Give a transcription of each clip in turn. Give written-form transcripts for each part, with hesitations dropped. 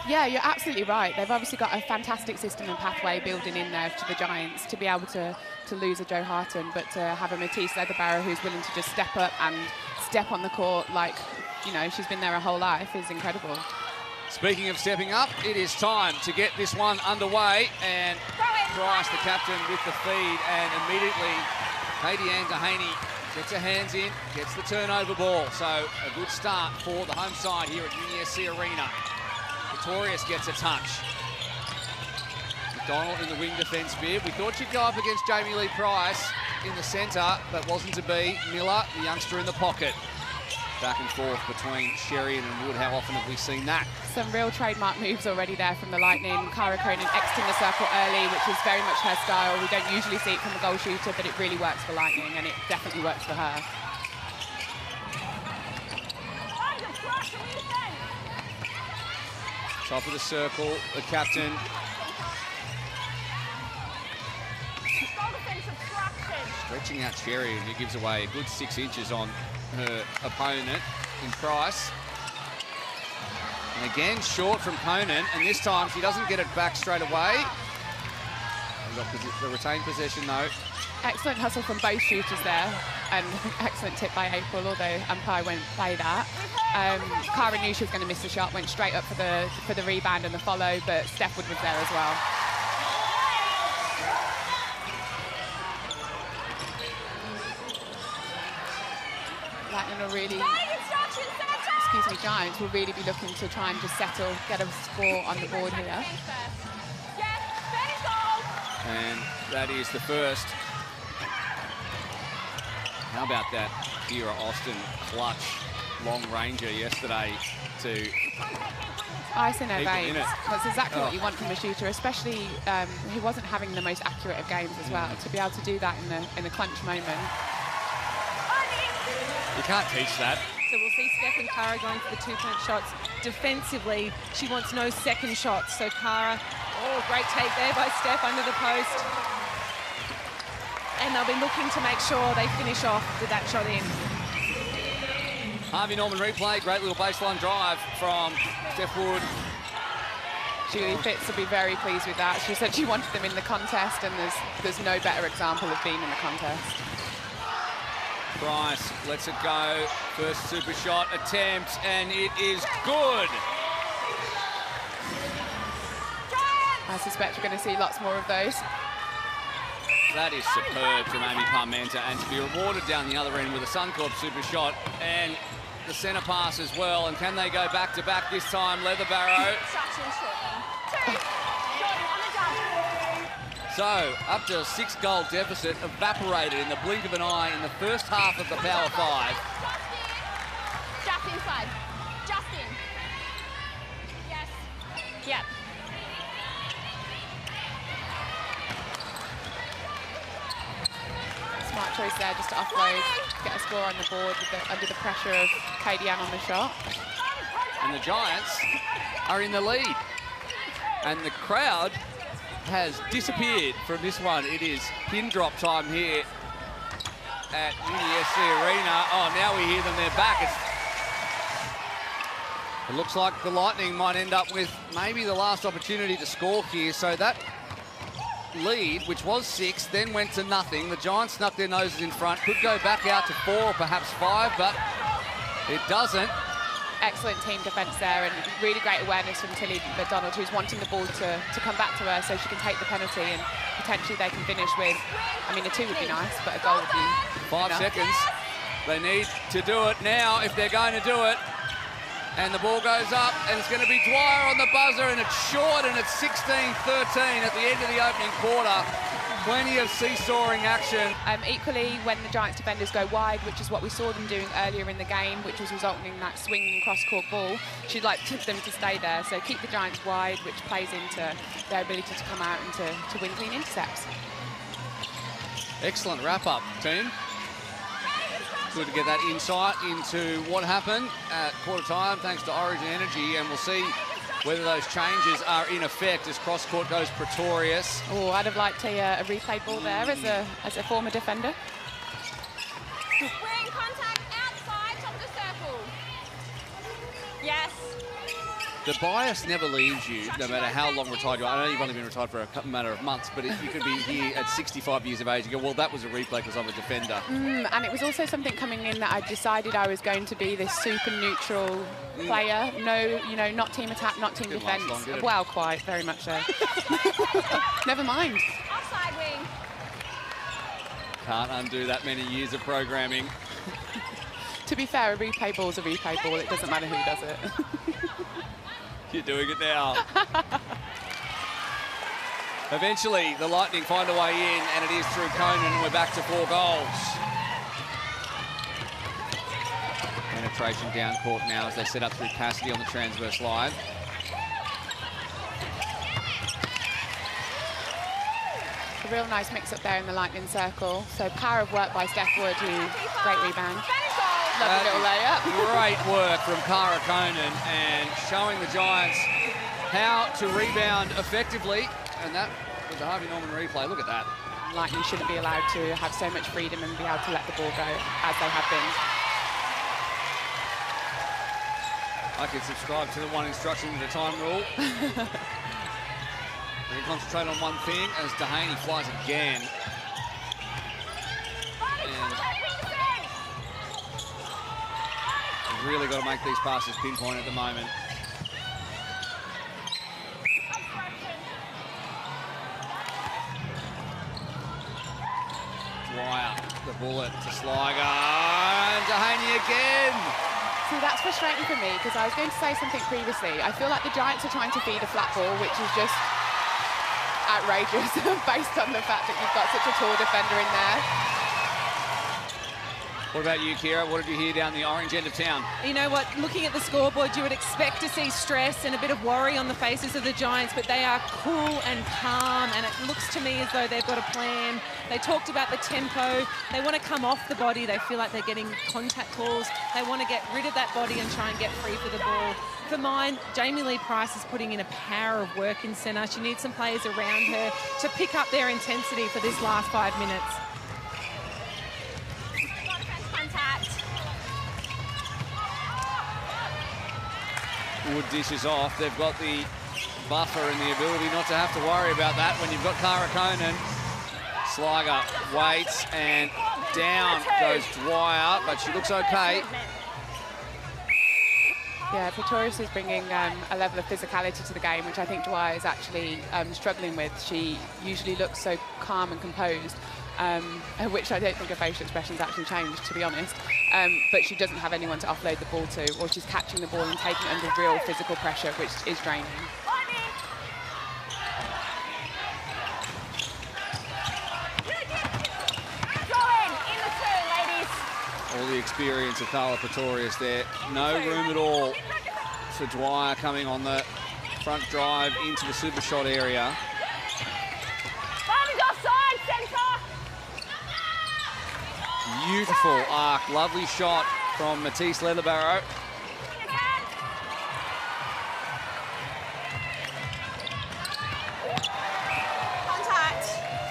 Yeah, you're absolutely right. They've obviously got a fantastic system and pathway building in there to the Giants to be able to lose a Joe Harton, but to have a Matisse Leatherbarrow who's willing to just step up and step on the court like, you know, she's been there her whole life is incredible. Speaking of stepping up, it is time to get this one underway, and Price, the captain, with the feed, and immediately Katie Haney gets her hands in, gets the turnover ball. So a good start for the home side here at UniSC Arena. Pretorius gets a touch. McDonald in the wing defence bid. We thought she'd go up against Jamie Lee Price in the centre, but wasn't to be. Miller, the youngster, in the pocket. Back and forth between Sherian and Wood. How often have we seen that? Some real trademark moves already there from the Lightning. Cara Cronin exiting the circle early, which is very much her style. We don't usually see it from a goal shooter, but it really works for Lightning, and it definitely works for her. Top of the circle, the captain. Stretching out Sherian, who gives away a good 6 inches on her opponent in Price. And again, short from Conan, and this time she doesn't get it back straight away. The retained possession, though. Excellent hustle from both shooters there, and excellent tip by April, although umpire won't play that. Cara knew she was going to miss the shot, went straight up for the rebound and the follow, but Steph Wood was there as well. Lightning will really, Giants will really be looking to try and just settle, get a score on the board here. And that is the first. How about that Kira Austin clutch long ranger yesterday to ice in her veins. That's exactly what you want from a shooter, especially who wasn't having the most accurate of games as well. To be able to do that in the crunch moment. You can't teach that. So we'll see Steph and Cara going for the two-point shots. Defensively, she wants no second shots. So Cara, great take there by Steph under the post. And they'll be looking to make sure they finish off with that shot in. Harvey Norman replay, great little baseline drive from Steph Wood. Julie Fitz will be very pleased with that. She said she wanted them in the contest, and there's no better example of being in the contest. Price lets it go. First super shot attempt, and it is good. I suspect we're going to see lots more of those. That is superb from Amy Parmenter, and to be rewarded down the other end with a Suncorp super shot and the centre pass as well. And can they go back to back this time? Leatherbarrow. So, up to a 6-goal deficit, evaporated in the blink of an eye in the first half of the Power 5. Just inside. Just in. Yes. Yep. Smart choice there, just to offload, get a score on the board under the pressure of Katie Ann on the shot. And the Giants are in the lead. And the crowd has disappeared from this one. It is pin drop time here at UniSC Arena. Oh, now we hear them, they're back. It looks like the Lightning might end up with maybe the last opportunity to score here. So that lead, which was 6, then went to nothing. The Giants snuck their noses in front. Could go back out to 4 or perhaps 5, but it doesn't. Excellent team defence there, and really great awareness from Tilly McDonald, who's wanting the ball to come back to her so she can take the penalty, and potentially they can finish with, I mean, a 2 would be nice, but a goal would be 5 enough. seconds. They need to do it now if they're going to do it. And the ball goes up, and it's going to be Dwyer on the buzzer, and it's short, and it's 16-13 at the end of the opening quarter. Plenty of seesawing action. Equally, when the Giants defenders go wide, which is what we saw them doing earlier in the game, which was resulting in that swinging cross-court ball, she'd like them to stay there. So keep the Giants wide, which plays into their ability to come out and to win clean intercepts. Excellent wrap-up, team. Good to get that insight into what happened at quarter time, thanks to Origin Energy, and we'll see whether those changes are in effect as cross-court goes Pretorius. Oh, I'd have liked a replay ball there as a former defender. We're in contact outside, top of the circle. Yes. The bias never leaves you, no matter how long retired you are. I know you've only been retired for a matter of months, but you could be here at 65 years of age and go, well, that was a replay because I'm a defender. And it was also something coming in that I decided I was going to be this super neutral player. No, you know, not team attack, not team Didn't defence. last long, did it? Well, quite, very much so. Never mind. Offside wing. Can't undo that many years of programming. To be fair, a replay ball's a replay ball. It doesn't matter who does it. You're doing it now. Eventually, the Lightning find a way in, and it is through Conan, and we're back to 4 goals. Penetration down court now as they set up through Cassidy on the transverse line. A real nice mix-up there in the Lightning circle. So power of work by Steph Wood, who great rebound. Lovely little layup. Great work from Cara Conan and showing the Giants how to rebound effectively. And that was the Harvey Norman replay. Look at that. Lightning shouldn't be allowed to have so much freedom and be able to let the ball go as they have been. I could subscribe to the one instruction at a time rule. We can concentrate on one thing as Dehaney flies again. And really got to make these passes pinpoint at the moment. Dwyer, the bullet to Sligo, and Dehaney again. See, that's frustrating for me because I was going to say something previously. I feel like the Giants are trying to feed a flat ball, which is just outrageous based on the fact that you've got such a tall defender in there. What about you, Kira? What did you hear down the orange end of town? You know what, looking at the scoreboard, you would expect to see stress and a bit of worry on the faces of the Giants, but they are cool and calm, and it looks to me as though they've got a plan. They talked about the tempo. They want to come off the body. They feel like they're getting contact calls. They want to get rid of that body and try and get free for the ball. For mine, Jamie Lee Price is putting in a power of work in centre. She needs some players around her to pick up their intensity for this last 5 minutes. Wood dishes off. They've got the buffer and the ability not to have to worry about that when you've got Cara Conan. Sligo waits and down goes Dwyer, but she looks okay. Yeah, Pretorius is bringing a level of physicality to the game, which I think Dwyer is actually struggling with. She usually looks so calm and composed, which I don't think her facial expression's actually changed, to be honest. But she doesn't have anyone to offload the ball to, or she's catching the ball and taking it under real physical pressure, which is draining. All the experience of Carla Pretorius there. No room at all for Dwyer coming on the front drive into the super shot area. Beautiful arc, lovely shot from Matisse Leatherbarrow. Contact.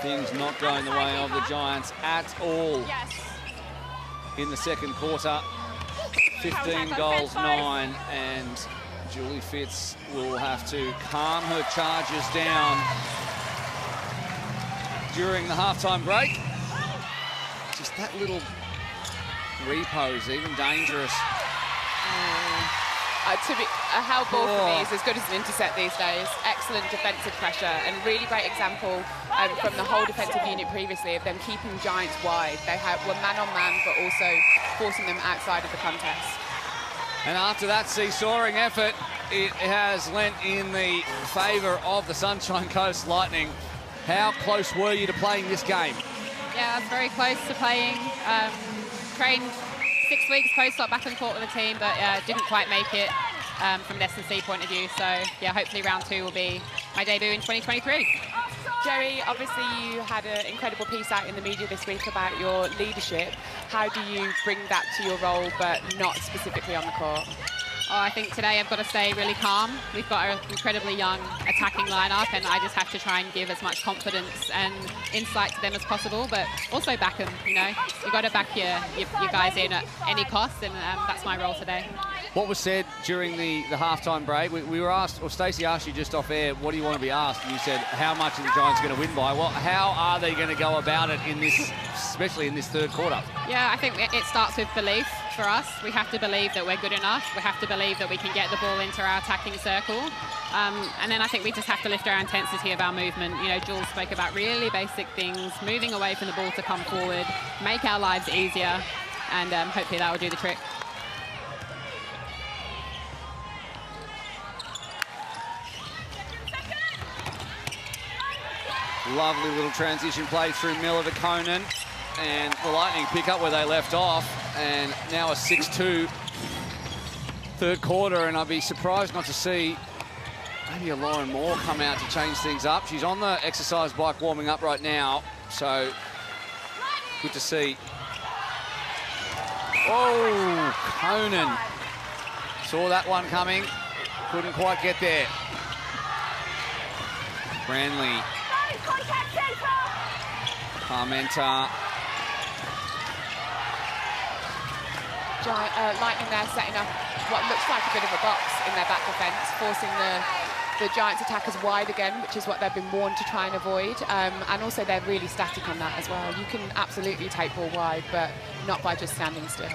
Things not going the way of the Giants at all. Yes. In the second quarter, 15 goals, 9, and Julie Fitz will have to calm her charges down during the halftime break. Just that little repose, even dangerous. A held ball for me is as good as an intercept these days. Excellent defensive pressure and really great example from the whole defensive unit previously of them keeping Giants wide. They were man on man, but also forcing them outside of the contest. And after that seesawing effort, it has lent in the favour of the Sunshine Coast Lightning. How close were you to playing this game? Yeah, I was very close to playing. Trained 6 weeks post-op back on court with the team, but didn't quite make it from an S&C point of view. So, yeah, hopefully round 2 will be my debut in 2023. Jerry, obviously you had an incredible piece out in the media this week about your leadership. How do you bring that to your role, but not specifically on the court? Oh, I think today I've got to stay really calm. We've got an incredibly young attacking lineup, and I just have to try and give as much confidence and insight to them as possible, but also back them, you know. You've got to back your guys in at any cost, and that's my role today. What was said during the halftime break? We were asked, or Stacey asked you just off air, what do you want to be asked? And you said, how much are the Giants going to win by? Well, how are they going to go about it in this, especially in this third quarter? Yeah, I think it starts with belief for us. We have to believe that we're good enough. We have to believe that we can get the ball into our attacking circle. And then I think we just have to lift our intensity of our movement. You know, Jules spoke about really basic things, moving away from the ball to come forward, make our lives easier, and hopefully that will do the trick. Lovely little transition play through Miller to Conan. And the Lightning pick up where they left off. And now a 6-2 third quarter. And I'd be surprised not to see maybe a Lauren Moore come out to change things up. She's on the exercise bike warming up right now. So good to see. Oh, Conan. Saw that one coming. Couldn't quite get there. Branley. Parmenta. Lightning there setting up what looks like a bit of a box in their back defence, forcing the Giants attackers wide again, which is what they've been warned to try and avoid. And also they're really static on that as well. You can absolutely take ball wide, but not by just standing still.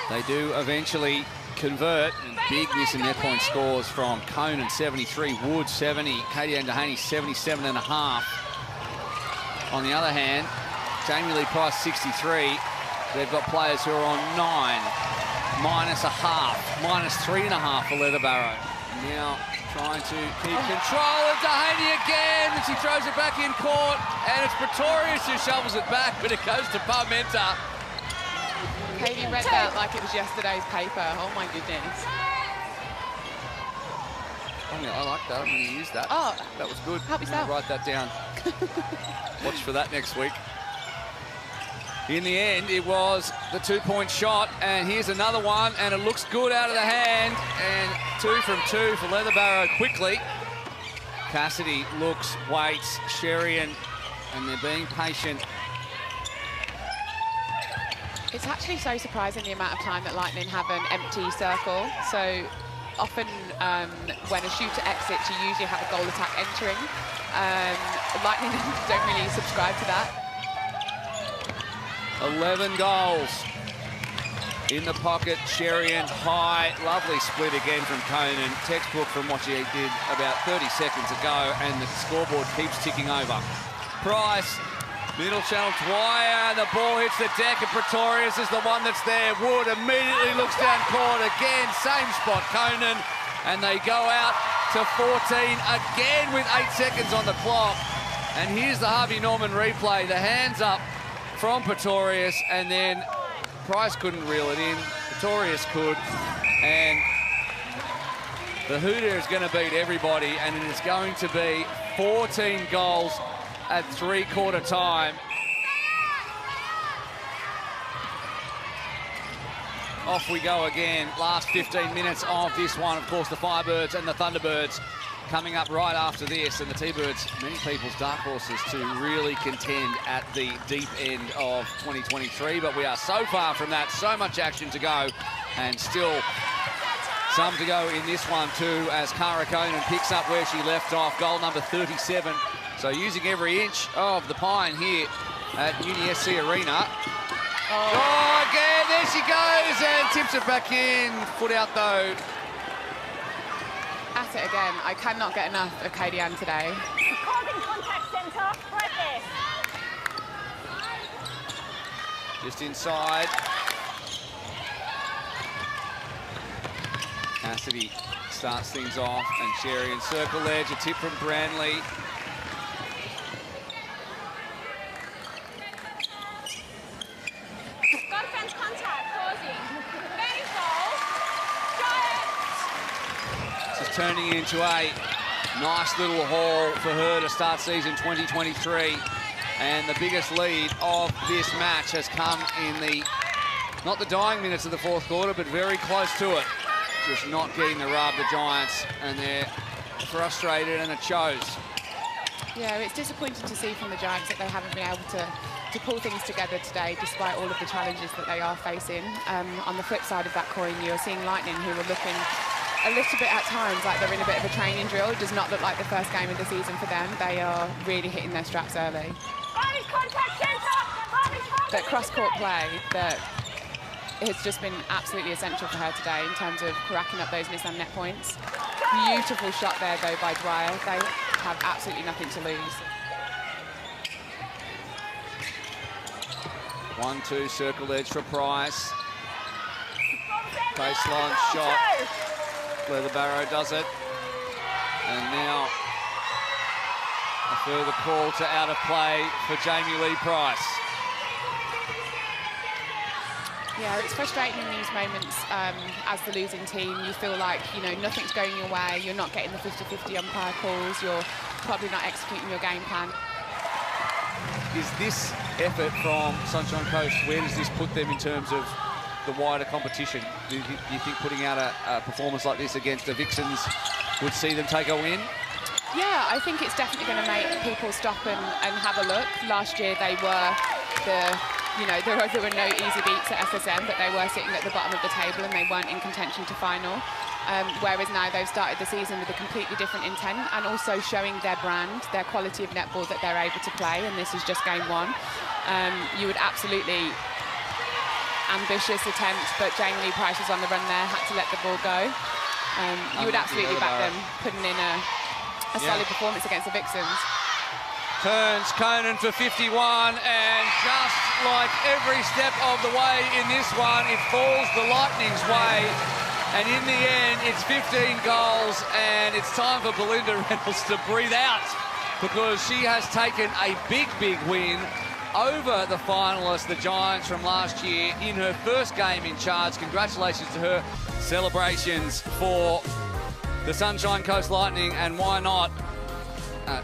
They do eventually convert, and big miss in their point scores from Conan 73, Wood 70, Katie Andahaney 77.5. On the other hand, Jamie Lee Price 63. They've got players who are on 9, minus a half, minus 3.5 for Leatherbarrow. Now trying to keep control of Dehaney again, and she throws it back in court, and it's Pretorius who shovels it back, but it goes to Parmenta. Katie read that like it was yesterday's paper. Oh my goodness. I like that. I'm going to use that. Oh, that was good. Help yourself. Write that down. Watch for that next week. In the end, it was the 2-point shot, and here's another one, and it looks good out of the hand, and 2 from 2 for Leatherbarrow quickly. Cassidy looks, waits, Sherian, and they're being patient. It's actually so surprising the amount of time that Lightning have an empty circle. So often when a shooter exits, you usually have a goal attack entering. Lightning don't really subscribe to that. 11 goals in the pocket. Sherian high, lovely split again from Conan. Textbook from what she did about 30 seconds ago, and the scoreboard keeps ticking over. Price. Middle channel, Dwyer, the ball hits the deck, and Pretorius is the one that's there. Wood immediately looks down court again, same spot, Conan, and they go out to 14 again with 8 seconds on the clock. And here's the Harvey Norman replay, the hands up from Pretorius, and then Price couldn't reel it in, Pretorius could, and the Hooter is going to beat everybody, and it is going to be 14 goals at three-quarter time. Off we go again. Last 15 minutes of this one. Of course, the Firebirds and the Thunderbirds coming up right after this. And the T-Birds, many people's dark horses to really contend at the deep end of 2023. But we are so far from that. So much action to go. And still some to go in this one too, as Cara Conan picks up where she left off. Goal number 37. So using every inch of the pine here at UniSC Arena. Oh, again, there she goes, and tips it back in. Foot out, though. At it again. I cannot get enough of Katie Ann today. Holding contact centre, right there. Just inside. Cassidy starts things off, and Sherry in circle edge. A tip from Branley. Turning into a nice little haul for her to start season 2023. And the biggest lead of this match has come in the, not the dying minutes of the fourth quarter, but very close to it. Just not getting the rub, the Giants, and they're frustrated, and it shows. Yeah, it's disappointing to see from the Giants that they haven't been able to pull things together today, despite all of the challenges that they are facing. On the flip side of that coin, you're seeing Lightning, who are looking a little bit at times like they're in a bit of a training drill. It does not look like the first game of the season for them. They are really hitting their straps early. That cross-court play that has just been absolutely essential for her today in terms of cracking up those Nissan net points. Beautiful shot there, though, by Dwyer. They have absolutely nothing to lose. 1-2 circle edge for Price. Baseline shot. Leatherbarrow does it. And now a further call to out of play for Jamie Lee Price. Yeah, it's frustrating in these moments as the losing team. You feel like, you know, nothing's going your way. You're not getting the 50-50 umpire calls. You're probably not executing your game plan. Is this effort from Sunshine Coast, where does this put them in terms of the wider competition? Do you think putting out a performance like this against the Vixens would see them take a win? Yeah, I think it's definitely going to make people stop and have a look. Last year they were there were no easy beats at SSN, but they were sitting at the bottom of the table and they weren't in contention to final. Whereas now they've started the season with a completely different intent and also showing their brand, their quality of netball that they're able to play, and this is just game one. You would absolutely ambitious attempt, but Jamie Lee Price was on the run there, had to let the ball go. You would absolutely back them putting in a solid performance against the Vixens. Turns Conan for 51, and just like every step of the way in this one, it falls the Lightning's way. And in the end, it's 15 goals, and it's time for Belinda Reynolds to breathe out, because she has taken a big, big win over the finalists, the Giants from last year, in her first game in charge. Congratulations to her. Celebrations for the Sunshine Coast Lightning, and why not